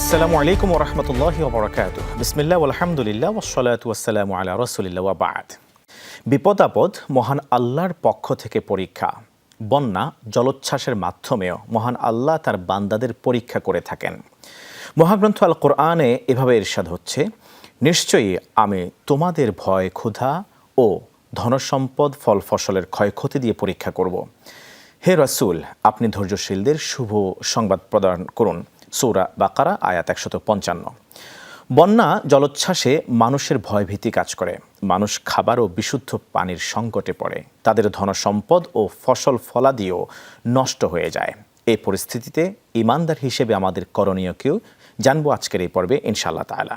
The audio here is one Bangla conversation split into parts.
আসসালামু আলাইকুম ওয়া রাহমাতুল্লাহি ওয়া বারাকাতুহু। বিসমিল্লাহ ওয়াল হামদুলিল্লাহ ওয়াস সালাতু ওয়াস সালামু আলা রাসূলিল্লাহ ওয়া বা'দ। বিপদ আপদ মহান আল্লাহর পক্ষ থেকে পরীক্ষা। বন্যা জলোচ্ছ্বাসের মাধ্যমেও মহান আল্লাহ তার বান্দাদের পরীক্ষা করে থাকেন। মহাগ্রন্থ আল কোরআনে এভাবে ইরশাদ হচ্ছে, নিশ্চয়ই আমি তোমাদের ভয় ক্ষুধা ও ধনসম্পদ ফল ফসলের ক্ষয়ক্ষতি দিয়ে পরীক্ষা করব। হে রাসূল, আপনি ধৈর্যশীলদের শুভ সংবাদ প্রদান করুন। সূরা বাকারা আয়াত ১৫৫। বন্যা জলোচ্ছ্বাসে মানুষের ভয়ভীতি কাজ করে। মানুষ খাবার ও বিশুদ্ধ পানির সংকটে পড়ে। তাদের ধনসম্পদ ও ফসল ফলাদিও নষ্ট হয়ে যায়। এই পরিস্থিতিতে ঈমানদার হিসেবে আমাদের করণীয়কেও জানবো আজকের এই পর্বে ইনশাআল্লাহ তাআলা।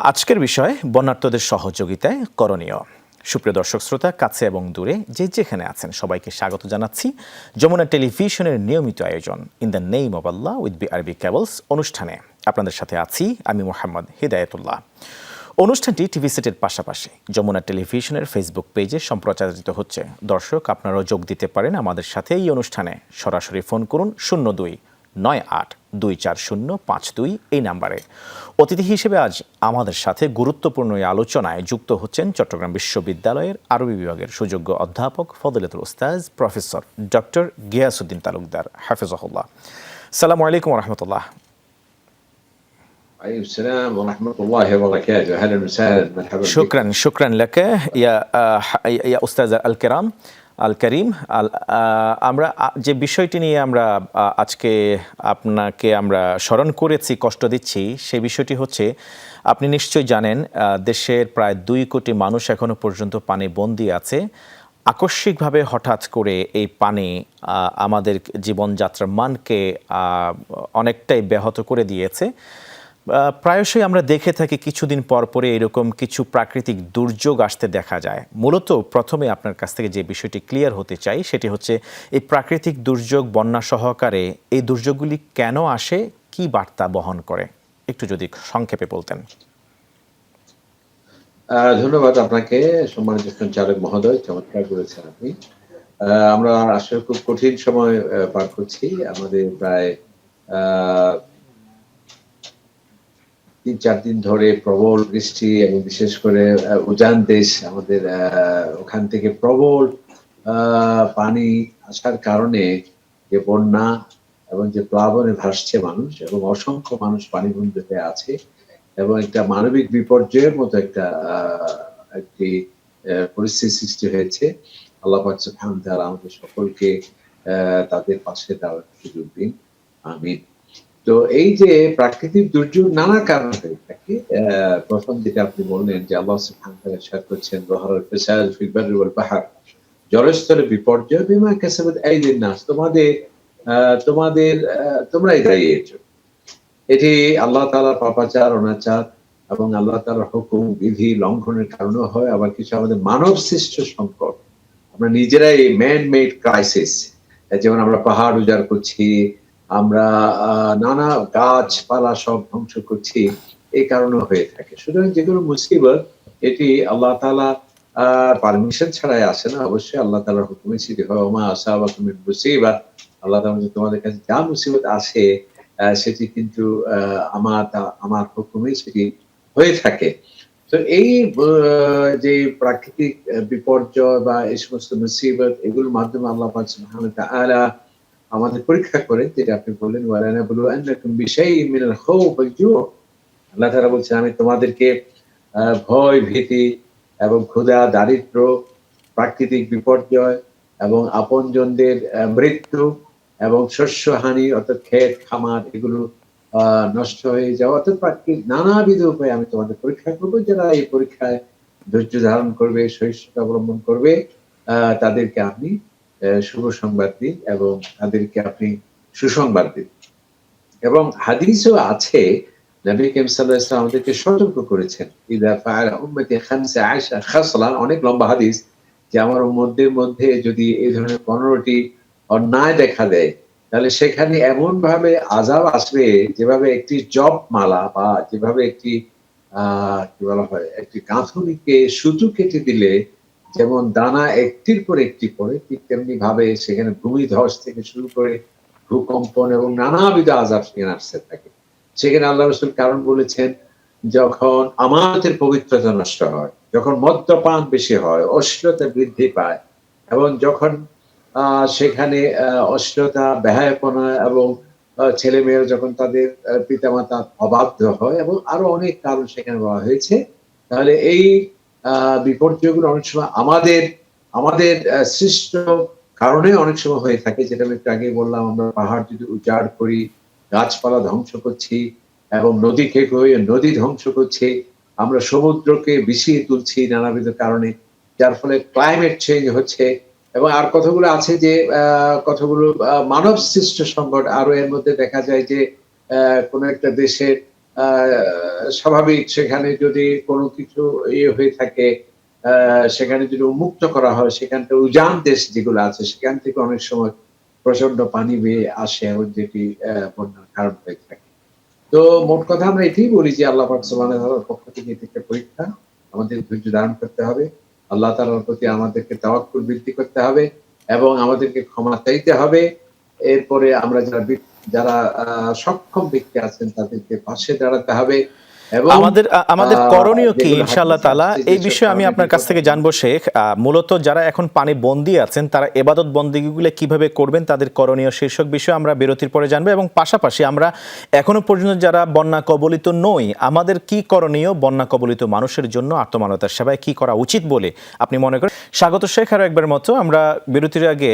আজকের বিষয় বন্যার্তদের সহযোগিতায় করণীয়। সুপ্রিয় দর্শক শ্রোতা, কাছে এবং দূরে যে যেখানে আছেন সবাইকে স্বাগত জানাচ্ছি যমুনা টেলিভিশনের নিয়মিত আয়োজন in the name of Allah with BRB cables অনুষ্ঠানে আপনাদের সাথে আছি আমি মোহাম্মদ হিদায়াতুল্লাহ। অনুষ্ঠানটি টিভি সেটের পাশাপাশি যমুনা টেলিভিশনের ফেসবুক পেজে সম্প্রচারিত হচ্ছে। দর্শক, আপনারাও যোগ দিতে পারেন আমাদের সাথে এই অনুষ্ঠানে। সরাসরি ফোন করুন 02-98-240-52 এই নাম্বারে। অতিথি হিসেবে আজ আমাদের সাথে গুরুত্বপূর্ণ এই আলোচনায় যুক্ত হচ্ছেন চট্টগ্রাম বিশ্ববিদ্যালয়ের আরবি বিভাগের সুযোগ্য অধ্যাপক ফজিলাতুল উস্তাজ প্রফেসর ডক্টর গিয়াসউদ্দিন তালুকদার হাফিজাহুল্লাহ। আসসালামু আলাইকুম ওয়া রাহমাতুল্লাহ। عليكم السلام ورحمة الله وبركاته. أهلا وسهلا مرحبا بكم. شكرا لك يا أستاذ الكرام الكريم. আমরা যে বিষয়টি নিয়ে আমরা আজকে আপনাকে আমরা স্মরণ করেছি, কষ্ট দিচ্ছি, সেই বিষয়টি হচ্ছে, আপনি নিশ্চয়ই জানেন দেশের প্রায় 2 কোটি মানুষ এখনো পর্যন্ত পানি বন্দী আছে। আকস্মিকভাবে হঠাৎ করে এই পানি আমাদের জীবনযাত্রার মানকে অনেকটাই ব্যাহত করে দিয়েছে। প্রায়শই আমরা দেখে থাকি কিছুদিন পর পরে এরকম কিছু প্রাকৃতিক দুর্যোগ আসতে দেখা যায়। মূলত প্রথমে আপনার কাছ থেকে যে বিষয়টি ক্লিয়ার হতে চাই সেটি হচ্ছে, এই প্রাকৃতিক দুর্যোগ বন্যা সহকারে এই দুর্যোগগুলি কেন আসে, কি বার্তা বহন করে, একটু যদি সংক্ষেপে বলতেন। ধন্যবাদ আপনাকে, সম্মানিত সঞ্চালক মহোদয়, চমৎকার করেছেন আপনি। আমরা আসলে খুব কঠিন সময় পার করছি। আমাদের প্রায় 3-4 দিন ধরে প্রবল বৃষ্টি এবং বিশেষ করে উজান দেশ আমাদের ওখান থেকে প্রবল পানি আসার কারণে যে বন্যা এবং যে প্লাবনে ভাসছে মানুষ এবং অসংখ্য মানুষ পানিবন্দী হয়ে আছে এবং একটা মানবিক বিপর্যয়ের মতো একটি পরিস্থিতি সৃষ্টি হয়েছে। আল্লাহ পাক সুবহানাহু ওয়া তাআলা আমাদের সকলকে তাদের পাশে দাঁড়ানোর সুযোগ দিন, আমিন। তো এই যে প্রাকৃতিক দুর্যোগ নানা কারণে হয়ে থাকে। প্রথম যেটা আপনি বললেন যে আল্লাহ সুবহানাহু ওয়া তাআলা ইরশাদ করছেন, যহরাল ফাসাদ ফিল বাররি ওয়াল বাহর, জলস্তরে বিপর্যয় বিমা কাসাবাত আইদিন নাস, তোমরাই দাঁড়িয়েছো। এটি আল্লাহ তাআলার পাপাচার, অনাচার এবং আল্লাহ তাআলার হুকুম বিধি লঙ্ঘনের কারণে হয়। আবার কিছু আমাদের মানব সৃষ্ট সংকট, আমরা নিজেরাই ম্যান মেড ক্রাইসিস, যেমন আমরা পাহাড় উজাড় করছি, আমরা নানা গাছপালা সব ধ্বংস করছি, এই কারণে হয়ে থাকে। সুতরাং যেগুলো মুসিবত, এটি আল্লাহ তাআলা পারমিশন ছাড়াই আসে না, অবশ্যই আল্লাহ তাআলার হুকুমে সেটি হয়। ওমা আসাবাকুম মিন মুসিবাহ, আল্লাহ তাআলা তোমাদের কাছে যা মুসিবত আসে সেটি কিন্তু আমার হুকুমে সেটি হয়ে থাকে। তো এই যে প্রাকৃতিক বিপর্যয় বা এই সমস্ত মুসিবত, এগুলোর মাধ্যমে আল্লাহ পাক সুবহানাহু ওয়া তাআলা আমাদের পরীক্ষা করে, যেটা আপনি বললেন, ওয়ালানাবলুওয়ান্নাকুম বিশাইইন মিনাল খাউফি ওয়াল জু'। আল্লাহ তাআলা বলছেন, আমি তোমাদেরকে ভয় ভীতি এবং ক্ষুধা দারিদ্র, প্রাকৃতিক বিপর্যয় এবং আপনজনদের মৃত্যু এবং শস্যহানি, অর্থাৎ ক্ষেত খামার এগুলো নষ্ট হয়ে যাওয়া, অর্থাৎ প্রাকৃতিক নানাবিধ উপায়ে আমি তোমাদের পরীক্ষা করবো। যারা এই পরীক্ষায় ধৈর্য ধারণ করবে, সহিষ্ণুতা অবলম্বন করবে, তাদেরকে আপনি শুভ সংবাদ দিন এবং তাদেরকে আপনি সুসংবাদ দিন। এবং হাদিসও আছে, নবী করিম সাল্লাল্লাহু আলাইহি ওয়াসাল্লাম আমাদেরকে সতর্ক করেছেন, ইযা ফাআলা উম্মতি 15 খাসলা, অনেক লম্বা হাদিস, যে আমার উম্মতদের মধ্যে যদি এই ধরনের 15টি অন্যায় দেখা দেয়, তাহলে সেখানে এমন ভাবে আযাব আসবে, যেভাবে একটি জব মালা বা যেভাবে একটি কি বলা হয়, একটি গাঁথুনিকে সুতো কেটে দিলে যেমন দানা একটির পর একটি পড়ে, ঠিক তেমনি ভাবে সেখানে ভূমিধস থেকে শুরু করে ভূকম্পন এবং নানাবিধ আযাব সেখানে আসতে থাকে। সেখানে আল্লাহ রাসূল কারণ বলেছেন, যখন আমানতের পবিত্রতা নষ্ট হয়, যখন মদ্যপান বেশি হয়, অশ্লীলতা বৃদ্ধি পায় এবং যখন সেখানে অশ্লীলতা, বেহায়াপনা এবং ছেলেমেয়েরা যখন তাদের পিতামাতা অবাধ্য হয় এবং আরো অনেক কারণ সেখানে বলা হয়েছে। তাহলে এই বিপর্যয়গুলো অনেক সময় আমাদের আমাদের সৃষ্ট কারণে অনেক সময় হয়ে থাকে, যেটা আমি একটু আগেই বললাম। আমরা পাহাড় যদি উজাড় করি, গাছপালা ধ্বংস করছি এবং নদীকে গিয়ে নদী ধ্বংস করছি, আমরা সমুদ্রকে বিষিয়ে তুলছি নানাবিধ কারণে, যার ফলে ক্লাইমেট চেঞ্জ হচ্ছে। এবং আর কতগুলো আছে যে কতগুলো মানব সৃষ্ট সংকট আরো এর মধ্যে দেখা যায় যে কোনো একটা দেশের আ স্বাভাবিক সেখানে যদি কোনো কিছু ইয়ে হয়ে থাকে, সেখানে যদি উন্মুক্ত করা হয়, সেখানকার উজান দেশ যেগুলো আছে সেখান থেকে অনেক সময় প্রচন্ড পানি বেয়ে আসে এবং যেটি বন্যার কারণ হয়ে থাকে। তো মোট কথা আমরা এটাই বলি যে আল্লাহ পাক সুবহানাহু ওয়া তাআলার পক্ষ থেকে এটি একটা পরীক্ষা। আমাদের ধৈর্য ধারণ করতে হবে। আল্লাহ তাআলার প্রতি আমাদেরকে তাওয়াক্কুল বৃদ্ধি করতে হবে এবং আমাদেরকে ক্ষমা চাইতে হবে। এরপরে আমরা যারা সক্ষম ব্যক্তি আছেন তাদেরকে পাশে দাঁড়াতে হবে এবং আমাদের করণীয় কি যেগুলো ইনশাআল্লাহ হাদীসে তাআলা, আসছে এই যেসব বিষয়ে আমি কারণে আপনার কাছ বিপদ থেকে জানবো শেখ। মূলত যারা এখন পানি বন্দী আছেন তারা ইবাদত বন্দেগীগুলো কিভাবে করবেন, তাদের করণীয় শীর্ষক বিষয়ে আমরা বিরতির পরে জানবো। এবং পাশাপাশি আমরা এখনো পর্যন্ত যারা বন্যা কবলিত নই, আমাদের কি করণীয়, বন্যা কবলিত মানুষের জন্য আত্মমানবতার সেবায় কি করা উচিত বলে আপনি মনে করেন। স্বাগত শেখ। আরও একবার মতো আমরা বিরতির আগে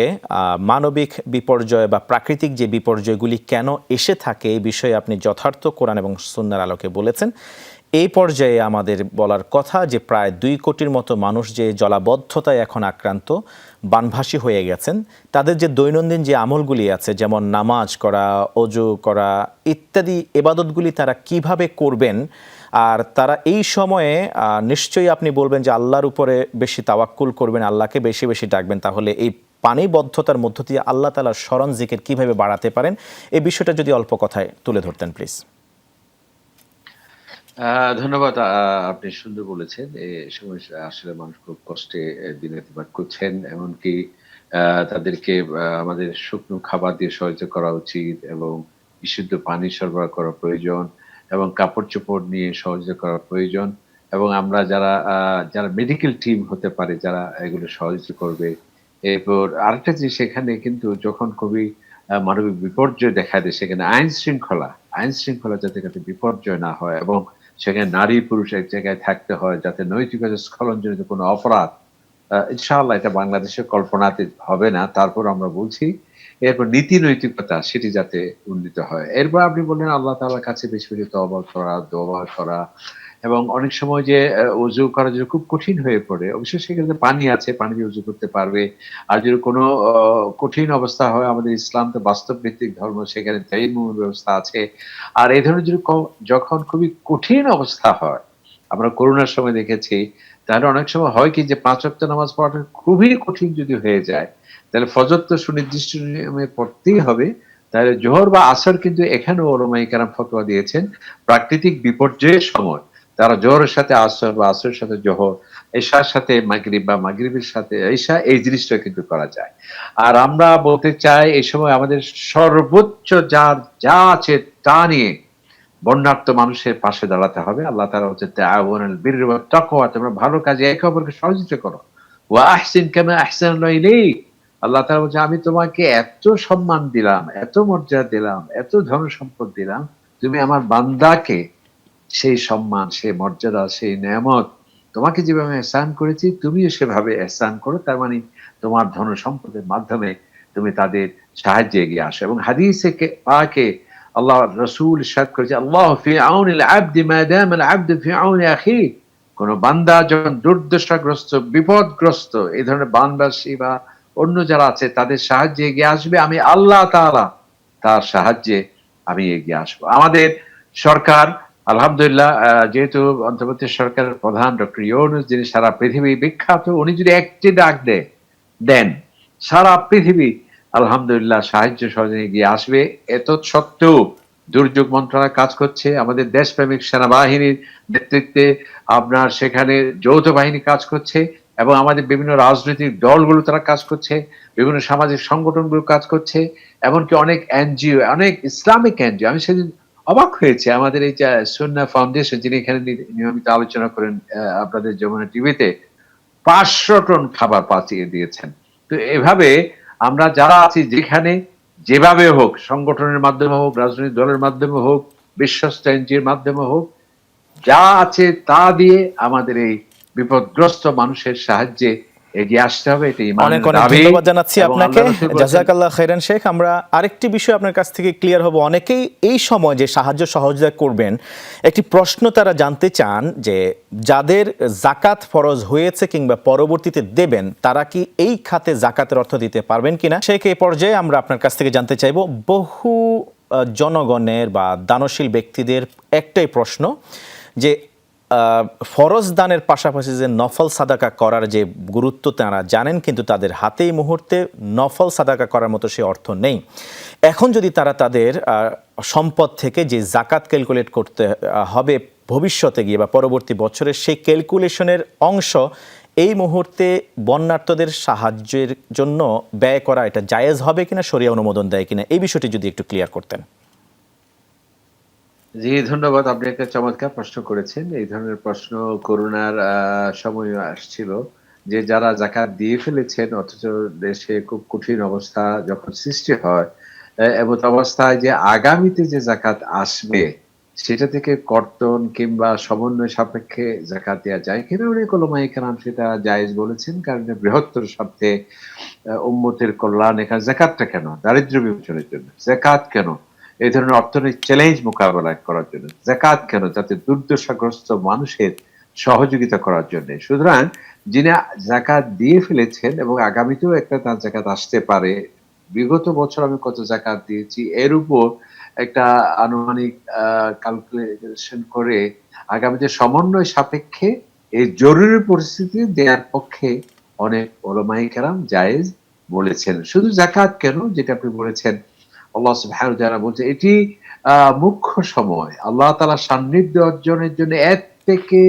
মানবিক বিপর্যয় বা প্রাকৃতিক যে বিপর্যয়গুলি কেন এসে থাকে এই বিষয়ে আপনি যথার্থ কোরআন এবং সুন্নাহর আলোকে বলেছেন। এই পর্যায়ে আমাদের বলার কথা যে প্রায় 2 কোটির মতো মানুষ যে জলাবদ্ধতায় এখন আক্রান্ত, বানভাসী হয়ে গেছেন, তাদের যে দৈনন্দিন যে আমলগুলি আছে, যেমন নামাজ করা, ওযু করা ইত্যাদি ইবাদতগুলি তারা কিভাবে করবেন, আর তারা এই সময়ে নিশ্চয়ই আপনি বলবেন যে আল্লাহর উপরে বেশি তাওয়াক্কুল করবেন, আল্লাহকে বেশি বেশি ডাকবেন, তাহলে এই পানিবদ্ধতার মধ্য দিয়ে আল্লাহ তাআলার স্মরণ জিকির কিভাবে বাড়াতে পারেন, এই বিষয়টা যদি অল্প কথায় তুলে ধরতেন প্লিজ। ধন্যবাদ। আপনি সুন্দর বলেছেন। এ সময় আসলে মানুষ খুব কষ্টে দিন অতিবাহিত করছেন। এমনকি তাদেরকে আমাদের শুকনো খাবার দিয়ে সহায়তা করা উচিত এবং বিশুদ্ধ পানি সরবরাহ করা প্রয়োজন এবং কাপড়-চোপড় নিয়ে সহযোগিতা করা প্রয়োজন এবং আমরা যারা মেডিকেল টিম হতে পারে, যারা এগুলো সহযোগিতা করবে। এরপর আরেকটা জিনিস, এখানে কিন্তু যখন খুবই মানবিক বিপর্যয় দেখা দেয়, সেখানে আইন শৃঙ্খলা যাতে বিপর্যয় না হয় এবং সেখানে নারী পুরুষ এক জায়গায় থাকতে হয়, যাতে নৈতিকতা স্খলনজনিত কোনো অপরাধ ইনশাআল্লাহ এটা বাংলাদেশের কল্পনাতে হবে না। তারপর আমরা বলছি এরপর নীতি নৈতিকতা সেটি যাতে উন্নীত হয়। এরপর আপনি বললেন আল্লাহ তাআলার কাছে বেশি বেশি তওবা করা, দোয়া করা এবং অনেক সময় যে ওযু করা যদি খুব কঠিন হয়ে পড়ে, অবশ্যই সেক্ষেত্রে পানি আছে, পানি দিয়ে ওযু করতে পারবে। আর যদি কোনো কঠিন অবস্থা হয়, আমাদের ইসলাম তো বাস্তব ভিত্তিক ধর্ম, সেখানে তায়াম্মুমের ব্যবস্থা আছে। আর এই ধরনের যদি যখন খুবই কঠিন অবস্থা হয়, আমরা করোনার সময় দেখেছি, তাহলে অনেক সময় হয় কি যে ৫ ওয়াক্ত নামাজ পড়াটা খুবই কঠিন যদি হয়ে যায়, তাহলে ফজর তো সুনির্দিষ্ট নিয়মে পড়তেই হবে। তাহলে জোহর বা আসর কিন্তু এখানেও উলামায়ে কেরাম ফতোয়া দিয়েছেন, প্রাকৃতিক বিপর্যয়ের সময় তারা জোহরের সাথে আসর বা আসরের সাথে জোহর, এশার সাথে মাগরিব বা মাগরিবের সাথে এশা, এই জিনিসটা কিন্তু করা যায়। আর আমরা বলতে চাই এই সময় আমাদের সর্বোচ্চ যা আছে তা নিয়ে বন্যার্ত মানুষের পাশে দাঁড়াতে হবে। আল্লাহ তাআলা হচ্ছে তাআওয়ানুল বিররি ওয়াত তাকওয়া, তোমরা ভালো কাজে একে অপরকে সহযোগিতা করো। ওয়া আহসিন কামা আহসানাল্লাহু ইলাইক, আল্লাহ তাআলা বলছে আমি তোমাকে এত সম্মান দিলাম, এত মর্যাদা দিলাম, এত ধন সম্পদ দিলাম, তুমি আমার বান্দাকে সেই সম্মান, সেই মর্যাদা, সেই নেয়ামত তোমাকে যেভাবে এহসান করেছি তুমিও সেভাবে এহসান করো। তার মানে তোমার ধন সম্পদের মাধ্যমে তুমি তাদের সাহায্যে এগিয়ে আসো। এবং হাদিসে পাকে আল্লাহ রাসূল ইরশাদ করেছে, আল্লাহু ফি আউনিল আবদি মা দামা আল আবদু ফি আউনি আখিহি, কোন বান্দা যখন দুর্দশাগ্রস্ত, বিপদগ্রস্ত, এই ধরনের বান্দাসী বা অন্য যারা আছে তাদের সাহায্যে এগিয়ে আসবে, আমি আল্লাহ তাআলা তার সাহায্যে আমি এগিয়ে আসবো। আমাদের সরকার আলহামদুলিল্লাহ, যেহেতু অন্তর্বর্তী সরকারের প্রধান ডক্টর ইউনূস, যিনি সারা পৃথিবী বিখ্যাত, উনি যদি একটি ডাক দেন সারা পৃথিবী আলহামদুলিল্লাহ সাহায্য সহযোগিতা এগিয়ে আসবে। এত সত্ত্বেও দুর্যোগ মন্ত্রণালয় কাজ করছে, আমাদের দেশপ্রেমিক সেনাবাহিনীর নেতৃত্বে আপনার সেখানে যৌথ বাহিনী কাজ করছে এবং আমাদের বিভিন্ন রাজনৈতিক দলগুলো তারা কাজ করছে, বিভিন্ন সামাজিক সংগঠনগুলো কাজ করছে, এমনকি অনেক এনজিও, অনেক ইসলামিক এনজিও। আমি সেদিন অবাক হয়েছি, আমাদের এই যে সুন্নাহ ফাউন্ডেশন, যিনি এখানে নিয়মিত আলোচনা করেন আপনাদের যমুনা টিভিতে, 500 টন খাবার পাঠিয়ে দিয়েছেন। তো এভাবে আমরা যারা আছি, যেখানে যেভাবে হোক, সংগঠনের মাধ্যমে হোক, রাজনৈতিক দলের মাধ্যমে হোক, বিশ্বস্ত এনজিওর মাধ্যমে হোক, যা আছে তা দিয়ে আমাদের এই বিপদগ্রস্ত মানুষের সাহায্যে এগিয়ে আসতে হবে। এটা অনেক ঈমানের অনেক দাবি। ধন্যবাদ জানাচ্ছি এবং আপনাকে, আল্লাহ রাসূল বলেছেন, জাযাকাল্লাহ খাইরান শেখ। আমরা আরেকটি বিষয় আপনার কাছ থেকে ক্লিয়ার হব। অনেকেই এই সময় যে সাহায্য সহযোগিতা করবেন, একটি প্রশ্ন তারা জানতে চান যে যাদের জাকাত ফরজ হয়েছে কিংবা পরবর্তীতে দেবেন, তারা কি এই খাতে জাকাতের অর্থ দিতে পারবেন কিনা। শেখ, এই পর্যায়ে আমরা আপনার কাছ থেকে জানতে চাইব, বহু জনগণের বা দানশীল ব্যক্তিদের একটাই প্রশ্ন যে ফরজ দানের পাশাপাশি যে নফল সাদাকা করার যে গুরুত্ব তারা জানেন, কিন্তু তাদের হাতে এই মুহূর্তে নফল সাদাকা করার মতো সে অর্থ নেই। এখন যদি তারা তাদের সম্পদ থেকে যে জাকাত ক্যালকুলেট করতে হবে ভবিষ্যতে গিয়ে বা পরবর্তী বছরের, সেই ক্যালকুলেশনের অংশ এই মুহূর্তে বন্যার্থদের সাহায্যের জন্য ব্যয় করা, এটা জায়েজ হবে কিনা, শরিয়া অনুমোদন দেয় কিনা, এই বিষয়টি যদি একটু ক্লিয়ার করতেন। জি, ধন্যবাদ। আপনি একটা চমৎকার প্রশ্ন করেছেন। এই ধরনের প্রশ্ন করোনার সময় আসছিল, যে যারা জাকাত দিয়ে ফেলেছেন অথচ দেশে খুব কঠিন অবস্থা যখন সৃষ্টি হয়, এমত অবস্থায় যে আগামীতে যে জাকাত আসবে সেটা থেকে কর্তন কিংবা সমন্বয় সাপেক্ষে জাকাত দেওয়া যায় কিনা, অনেক উলামায়ে কেরাম সেটা জায়েজ বলেছেন। কারণ বৃহত্তর স্বার্থে উম্মতের কল্যাণ। এখানে জাকাতটা কেন? দারিদ্র্য বিমোচনের জন্য। জাকাত কেন? এই ধরনের অর্থনৈতিক চ্যালেঞ্জ মোকাবেলা করার জন্য। জাকাত কেন? যাতে দুর্দশাগ্রস্ত মানুষের সহযোগিতা করার জন্য। সুতরাং যিনি জাকাত দিয়ে ফেলেছেন এবং আগামীতেও একটা তার জাকাত আসতে পারে, বিগত বছর আমি কত জাকাত দিয়েছি এর উপর একটা আনুমানিক ক্যালকুলেশন করে আগামীতে সমন্বয় সাপেক্ষে এই জরুরি পরিস্থিতি দেওয়ার পক্ষে অনেক উলামায়ে কেরাম জায়েজ বলেছেন। শুধু জাকাত কেন, যেটা আপনি বলেছেন, আল্লাহ সুবহানাহু ওয়া তাআলা বলছে এটি মুখ্য সময়, আল্লাহ তাআলার সান্নিধ্য অর্জনের জন্য এর থেকে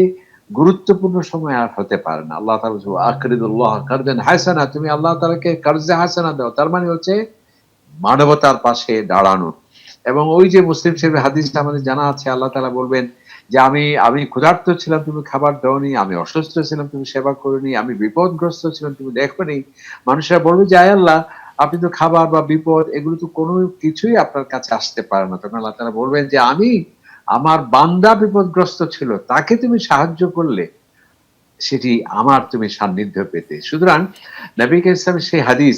গুরুত্বপূর্ণ সময় আর হতে পারে না। আল্লাহ তাআলা বলছে আকরিদুল্লাহ কারদান হাসানা, তুমি আল্লাহ তাআলাকে কারজে হাসানা দাও। তার মানে হচ্ছে মানবতার পাশে দাঁড়ানো। এবং ওই যে মুসলিম শরীফের হাদিসটা আমাদের জানা আছে, আল্লাহ তাআলা বলবেন যে আমি ক্ষুধার্ত ছিলাম, তুমি খাবার দাওনি, আমি অসুস্থ ছিলাম, তুমি সেবা করোনি, আমি বিপদগ্রস্ত ছিলাম, তুমি দেখোনি। মানুষরা বলবে যে আয় আল্লাহ, আপনি তো খাবার বা বিপদ এগুলো তো কোনো কিছুই আপনার কাছে আসতে পারে না। তখন আল্লাহ তাআলা বলবেন যে আমি, আমার বান্দা বিপদগ্রস্ত ছিল, তাকে তুমি সাহায্য করলে, সেটি আমার তুমি সান্নিধ্য পেতে। সুতরাং নবী করিম সাল্লাল্লাহু আলাইহি ওয়াসাল্লাম সেই হাদিস,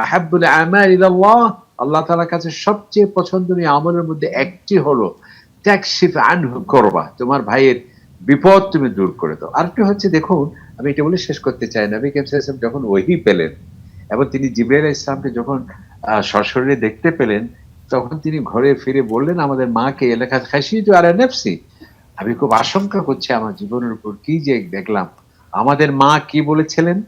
আহাব্বুল আমাল ইলাল্লাহ, আল্লাহ তাআলার কাছে সবচেয়ে পছন্দনীয় আমলের মধ্যে একটি হলো তাকশিফ আনহু কুরবা, তোমার ভাইয়ের বিপদ তুমি দূর করে দাও। আরেকটি হচ্ছে, দেখুন আমি এটা বলে শেষ করতে চাই, নবী করিম সাল্লাল্লাহু আলাইহি ওয়াসাল্লাম যখন ওহী পেলেন এবং তিনি জিবরাইল আলাইহিস সালামকে যখন সশরীরে দেখতে পেলেন, তখন তিনি ঘরে ফিরে বললেন আমাদের মাকে, এলাকা খাশিতু আলা নাফসি, আমি খুব আশঙ্কা করছি আমার জীবনের উপর, কি যে দেখলাম। আমাদের মা কি বলেছিলেন?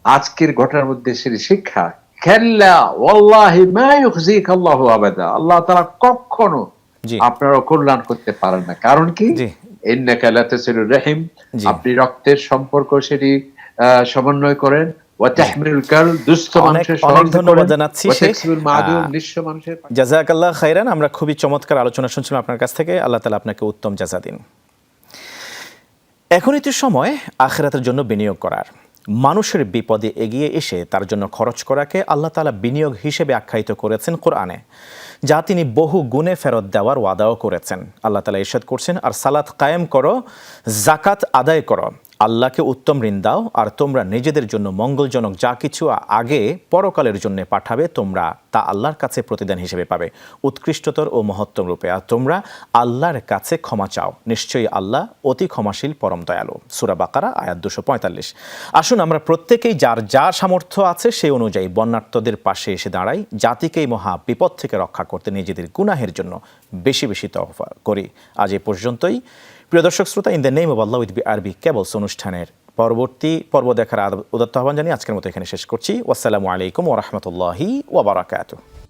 আজকের ঘটনার মধ্যে সেটি শিক্ষা, কাল্লা ওয়াল্লাহি মা ইউখজিকা আল্লাহু আবাদা, আল্লাহ তাআলা কখনো জি আপনার অকল্যাণ করতে পারেন না। কারণ কি? জি ইন্নাকা লাতাসিলুর রাহিম, জি। আপনি রক্তের সম্পর্ক সেটি সমন্বয় করেন, ওয়া তাহমিলুল কাল, দুস্থ অনেক মানুষের অনেক সহযোগিতা ধন্যবাদ করেন, জানাচ্ছি ওয়া শেখ। তাকসিবুল মাদুম, নিঃস্ব মানুষের পাশে। জাযাকাল্লাহ খাইরান। আমরা খুবই চমৎকার আলোচনা শুনছিলাম আপনার কাছ থেকে। আল্লাহ তাআলা আপনাকে উত্তম জাযা দিন। এখনই তো সময় আখিরাতের জন্য বিনিয়োগ করার। মানুষের বিপদে এগিয়ে এসে তার জন্য খরচ করাকে আল্লাহ তাআলা বিনিয়োগ হিসেবে আখ্যায়িত করেছেন কোরআনে, যা তিনি বহু গুণে ফেরত দেওয়ার ওয়াদাও করেছেন। আল্লাহ তাআলা ইরশাদ করছেন, আর সালাত কায়েম করো, জাকাত আদায় করো, আল্লাহকে উত্তম ঋণ দাও, আর তোমরা নিজেদের জন্য মঙ্গলজনক যা কিছু আগে পরকালের জন্য পাঠাবে, তোমরা তা আল্লাহর কাছে প্রতিদান হিসেবে পাবে উৎকৃষ্টতর ও মহত্তম রূপে। আর তোমরা আল্লাহর কাছে ক্ষমা চাও, নিশ্চয়ই আল্লাহ অতি ক্ষমাশীল পরম দয়ালু। সূরা বাকারা আয়াত 245। আসুন আমরা প্রত্যেকেই যার যা সামর্থ্য আছে সেই অনুযায়ী বন্যার্থদের পাশে এসে দাঁড়াই, জাতিকে এই মহা বিপদ থেকে রক্ষা করতে নিজেদের গুনাহের জন্য বেশি বেশি তওবা করি। আজ এ পর্যন্তই। প্রিয় দর্শক শ্রোতা, in the name of Allah with আরবি কেবলস অনুষ্ঠানের পরবর্তী পর্ব দেখার উদাত্ত আহ্বান জানিয়ে আজকের মতো এখানে শেষ করছি। ওয়াসসালামু আলাইকুম ওয়া রাহমাতুল্লাহি ওয়া বারাকাতুহু।